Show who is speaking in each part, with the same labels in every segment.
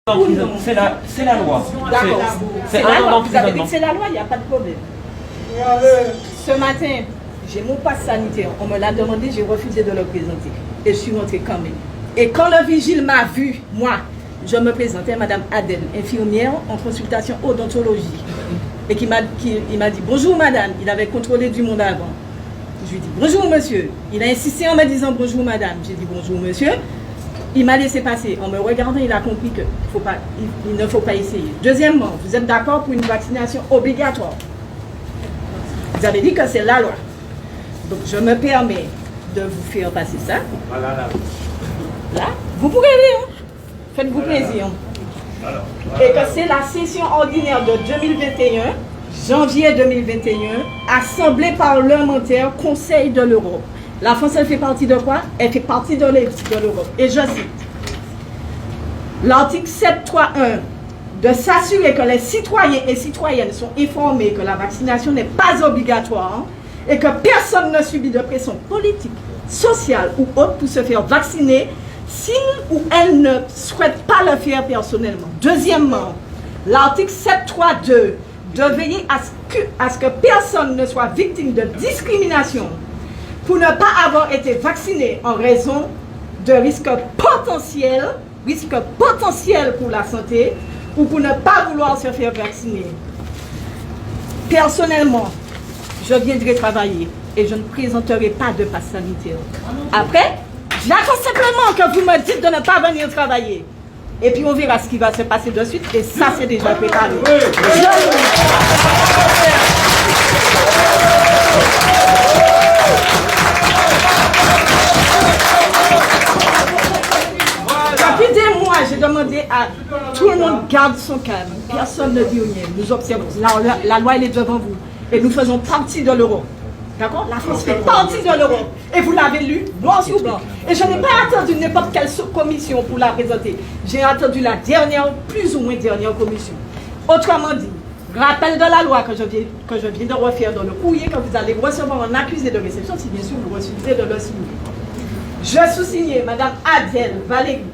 Speaker 1: C'est la loi.
Speaker 2: D'accord. C'est la loi. Vous avez dit que c'est la loi, il n'y a pas de problème. Ce matin, j'ai mon passe sanitaire. On me l'a demandé, j'ai refusé de le présenter. Et je suis rentrée quand même. Et quand le vigile m'a vu, moi, je me présentais, Madame Adèle, infirmière en consultation odontologie. Et il m'a dit bonjour madame. Il avait contrôlé du monde avant. Je lui ai dit bonjour monsieur. Il a insisté en me disant bonjour madame. J'ai dit bonjour monsieur. Il m'a laissé passer. En me regardant, il a compris qu'il ne faut pas essayer. Deuxièmement, vous êtes d'accord pour une vaccination obligatoire. Vous avez dit que c'est la loi. Donc je me permets de vous faire passer ça. Là, vous pourrez lire. Faites-vous plaisir. Et que c'est la session ordinaire de 2021, janvier 2021, Assemblée parlementaire, Conseil de l'Europe. La France, elle fait partie de quoi? Elle fait partie de l'Europe. Et je cite l'article 7.3.1 de s'assurer que les citoyens et citoyennes sont informés que la vaccination n'est pas obligatoire et que personne ne subit de pression politique, sociale ou autre pour se faire vacciner s'il ou elle ne souhaite pas le faire personnellement. Deuxièmement, l'article 7.3.2 de veiller à ce que personne ne soit victime de discrimination pour ne pas avoir été vacciné en raison de risques potentiels pour la santé ou pour ne pas vouloir se faire vacciner. Personnellement, je viendrai travailler et je ne présenterai pas de passe sanitaire. Après, j'attends simplement que vous me dites de ne pas venir travailler. Et puis on verra ce qui va se passer de suite. Et ça, c'est déjà préparé. Depuis des mois, j'ai demandé à tout le monde garde son calme. Personne ne dit rien. Nous observons. La loi, elle est devant vous. Et nous faisons partie de l'Europe. D'accord? La France fait partie de l'Europe. Et vous l'avez lu, noir sur blanc. Et je n'ai pas attendu n'importe quelle commission pour la présenter. J'ai attendu la dernière, plus ou moins dernière commission. Autrement dit, rappel de la loi que je viens de refaire dans le courrier que vous allez recevoir en accusé de réception, si bien sûr vous refusez de le signer. Je sous-signais Madame Adèle Valérie,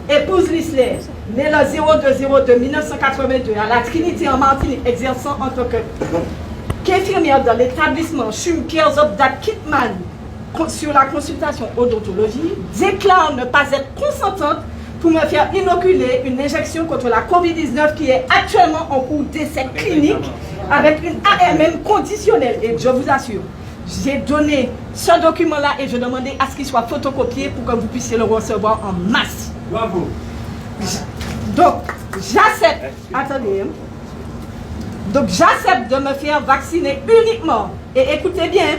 Speaker 2: épouse Lisler, née le 02/02/1982 à la Trinité en Martinique, exerçant en tant qu'infirmière dans l'établissement Schum Kierzobdat Kitman sur la consultation odontologie, déclare ne pas être consentante pour me faire inoculer une injection contre la COVID-19 qui est actuellement en cours d'essai clinique avec une AMM conditionnelle. Et je vous assure, j'ai donné ce document-là et je demandais à ce qu'il soit photocopié pour que vous puissiez le recevoir en masse.
Speaker 3: Bravo.
Speaker 2: Donc, j'accepte. Attendez. Donc, j'accepte de me faire vacciner uniquement. Et écoutez bien,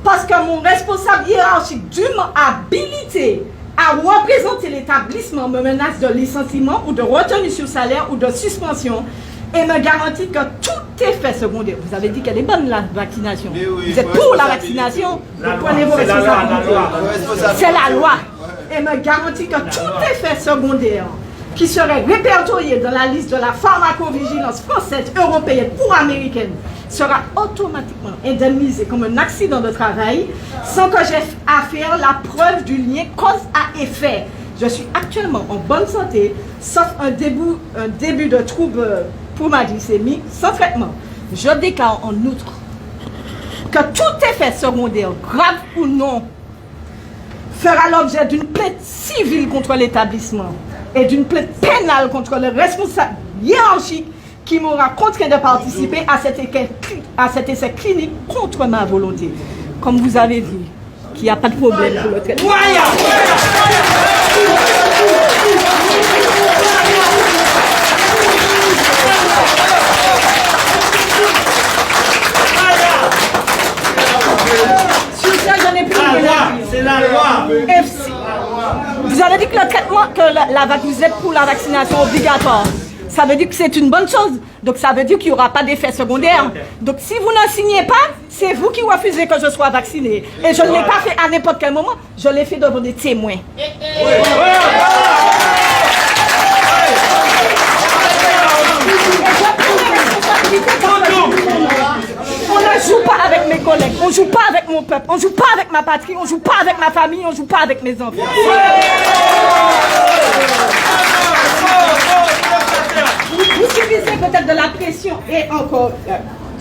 Speaker 2: parce que mon responsable hiérarchique dûment habilité à représenter l'établissement me menace de licenciement ou de retenue sur salaire ou de suspension et me garantit que tout effet secondaire. Vous avez dit qu'elle est bonne la vaccination. Oui, vous êtes pour la vaccination. Vous prenez vos responsabilités. C'est la loi. Et me garantit que tout effet secondaire qui serait répertorié dans la liste de la pharmacovigilance française, européenne ou américaine sera automatiquement indemnisé comme un accident de travail sans que j'aie à faire la preuve du lien cause à effet. Je suis actuellement en bonne santé, sauf un début de trouble pour ma glycémie sans traitement. Je déclare en outre que tout effet secondaire, grave ou non, fera l'objet d'une plainte civile contre l'établissement et d'une plainte pénale contre le responsable hiérarchique qui m'aura contraint de participer à cet essai clinique contre ma volonté. Comme vous avez dit, qu'il n'y a pas de problème pour le traitement. Sur ça, je n'ai plus rien à dire.
Speaker 3: C'est la loi.
Speaker 2: Vous avez dit que le traitement, que vous êtes pour la vaccination obligatoire. Ça veut dire que c'est une bonne chose. Donc ça veut dire qu'il n'y aura pas d'effet secondaire. Donc si vous ne signez pas, c'est vous qui refusez que je sois vacciné. Et je ne l'ai pas fait à n'importe quel moment. Je l'ai fait devant des témoins. On ne joue pas avec mes collègues, on ne joue pas avec mon peuple, on ne joue pas avec ma patrie, on ne joue pas avec ma famille, on ne joue pas avec mes enfants. pression. Et encore,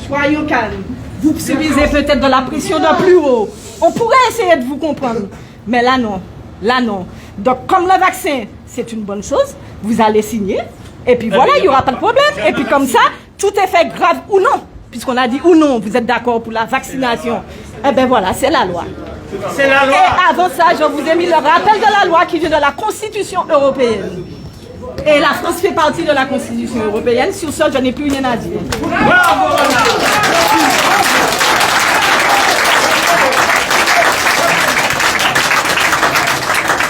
Speaker 2: soyons calmes. Vous subissez peut-être de la pression de plus haut. On pourrait essayer de vous comprendre. Mais là, non. Là, non. Donc, comme le vaccin, c'est une bonne chose, vous allez signer. Et puis voilà, il n'y aura pas de problème. Et puis comme ça, tout est fait grave ou non. Puisqu'on a dit ou non, vous êtes d'accord pour la vaccination. Eh bien voilà, c'est la loi.
Speaker 1: C'est la loi.
Speaker 2: Et avant ça, je vous ai mis le rappel de la loi qui vient de la Constitution européenne. Et la France fait partie de la Constitution européenne. Sur ça, je n'ai plus rien à dire.
Speaker 1: Bravo,